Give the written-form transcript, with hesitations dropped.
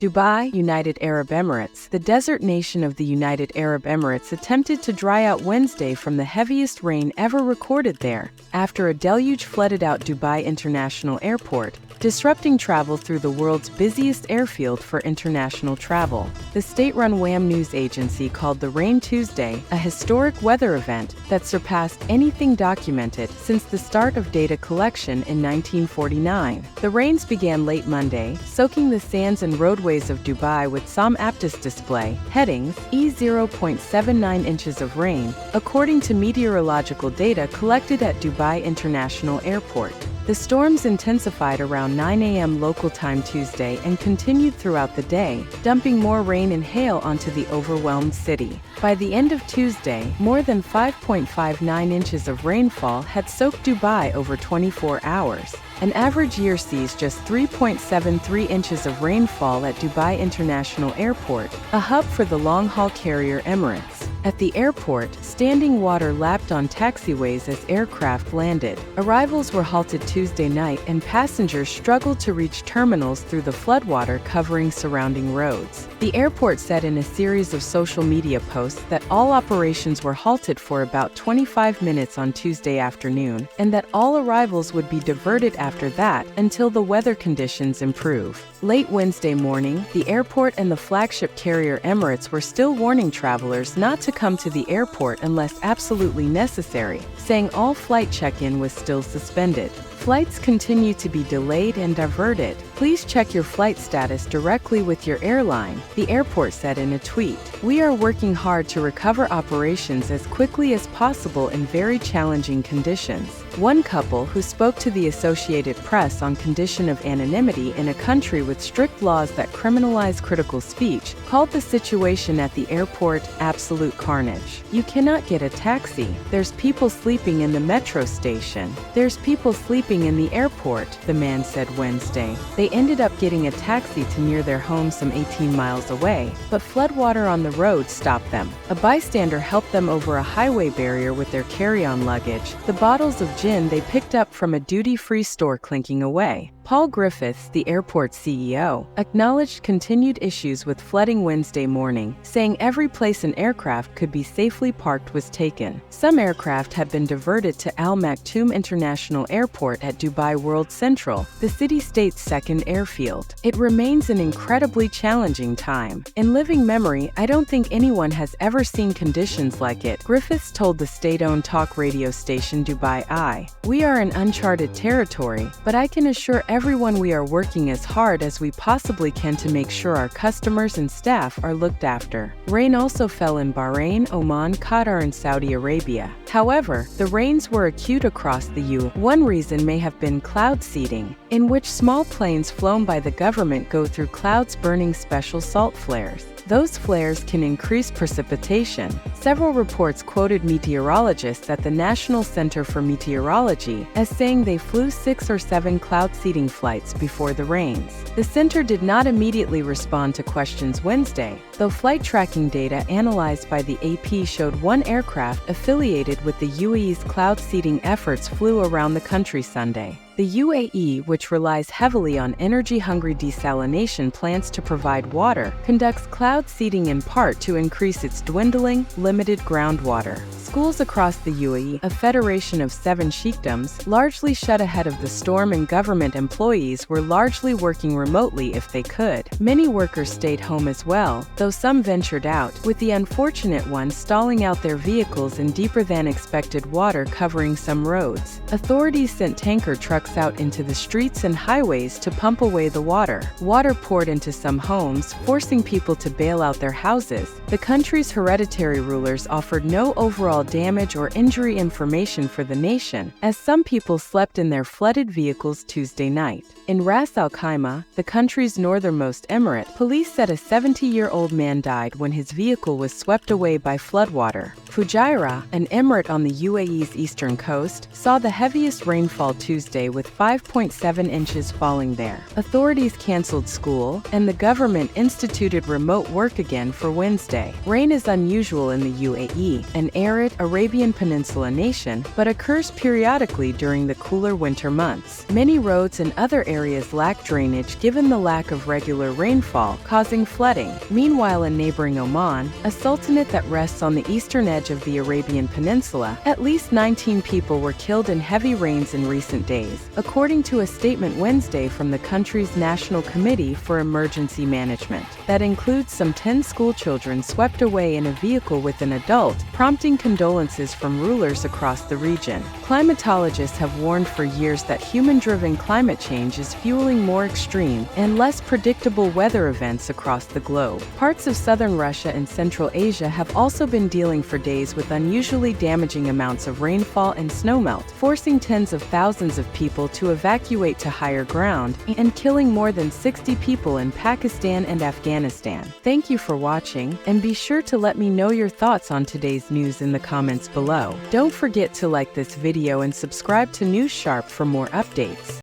Dubai, United Arab Emirates. The desert nation of the United Arab Emirates attempted to dry out Wednesday from the heaviest rain ever recorded there, after a deluge flooded out Dubai International Airport, disrupting travel through the world's busiest airfield for international travel. The state-run WAM news agency called the rain Tuesday a historic weather event that surpassed anything documented since the start of data collection in 1949. The rains began late Monday, soaking the sands and roadways of Dubai with some APTIS display, headings, E0.79 inches of rain, according to meteorological data collected at Dubai International Airport. The storms intensified around 9 a.m. local time Tuesday and continued throughout the day, dumping more rain and hail onto the overwhelmed city. By the end of Tuesday, more than 5.59 inches of rainfall had soaked Dubai over 24 hours. An average year sees just 3.73 inches of rainfall at Dubai International Airport, a hub for the long-haul carrier Emirates. At the airport, standing water lapped on taxiways as aircraft landed. Arrivals were halted Tuesday night and passengers struggled to reach terminals through the floodwater covering surrounding roads. The airport said in a series of social media posts that all operations were halted for about 25 minutes on Tuesday afternoon, and that all arrivals would be diverted after that until the weather conditions improve. Late Wednesday morning, the airport and the flagship carrier Emirates were still warning travelers not to come to the airport unless absolutely necessary, saying all flight check-in was still suspended. Flights continue to be delayed and diverted. Please check your flight status directly with your airline, the airport said in a tweet. We are working hard to recover operations as quickly as possible in very challenging conditions. One couple who spoke to the Associated Press on condition of anonymity in a country with strict laws that criminalize critical speech called the situation at the airport absolute carnage. You cannot get a taxi. There's people sleeping in the metro station. There's people sleeping in the airport, the man said Wednesday. They ended up getting a taxi to near their home some 18 miles away, but floodwater on the road stopped them. A bystander helped them over a highway barrier with their carry-on luggage, the bottles of gin they picked up from a duty-free store clinking away. Paul Griffiths, the airport CEO, acknowledged continued issues with flooding Wednesday morning, saying every place an aircraft could be safely parked was taken. Some aircraft have been diverted to Al Maktoum International Airport at Dubai World Central, the city-state's second airfield. It remains an incredibly challenging time. In living memory, I don't think anyone has ever seen conditions like it, Griffiths told the state-owned talk radio station Dubai Eye. We are in uncharted territory, but I can assure everyone we are working as hard as we possibly can to make sure our customers and staff are looked after. Rain also fell in Bahrain, Oman, Qatar, and Saudi Arabia. However, the rains were acute across the UAE. One reason may have been cloud seeding, in which small planes flown by the government go through clouds burning special salt flares. Those flares can increase precipitation. Several reports quoted meteorologists at the National Center for Meteorology as saying they flew 6 or 7 cloud seeding flights before the rains. The center did not immediately respond to questions Wednesday, though flight tracking data analyzed by the AP showed one aircraft affiliated with the UAE's cloud seeding efforts flew around the country Sunday. The UAE, which relies heavily on energy-hungry desalination plants to provide water, conducts cloud seeding in part to increase its dwindling, limited groundwater. Schools across the UAE, a federation of 7 sheikdoms, largely shut ahead of the storm, and government employees were largely working remotely if they could. Many workers stayed home as well, though some ventured out, with the unfortunate ones stalling out their vehicles in deeper-than-expected water covering some roads. Authorities sent tanker trucks out into the streets and highways to pump away the water. Water poured into some homes, forcing people to bail out their houses. The country's hereditary rulers offered no overall damage or injury information for the nation, as some people slept in their flooded vehicles Tuesday night. In Ras Al Khaimah, the country's northernmost emirate, police said a 70-year-old man died when his vehicle was swept away by floodwater. Fujairah, an emirate on the UAE's eastern coast, saw the heaviest rainfall Tuesday with 5.7 inches falling there. Authorities canceled school, and the government instituted remote work again for Wednesday. Rain is unusual in the UAE, an arid, temperate Arabian Peninsula nation, but occurs periodically during the cooler winter months. Many roads and other areas lack drainage given the lack of regular rainfall, causing flooding. Meanwhile, in neighboring Oman, a sultanate that rests on the eastern edge of the Arabian Peninsula, at least 19 people were killed in heavy rains in recent days, according to a statement Wednesday from the country's National Committee for Emergency Management. That includes some 10 schoolchildren swept away in a vehicle with an adult, prompting condolences from rulers across the region. Climatologists have warned for years that human-driven climate change is fueling more extreme and less predictable weather events across the globe. Parts of southern Russia and Central Asia have also been dealing for days with unusually damaging amounts of rainfall and snowmelt, forcing tens of thousands of people to evacuate to higher ground and killing more than 60 people in Pakistan and Afghanistan. Thank you for watching, and be sure to let me know your thoughts on today's news in the comments below. Don't forget to like this video and subscribe to News Sharp for more updates.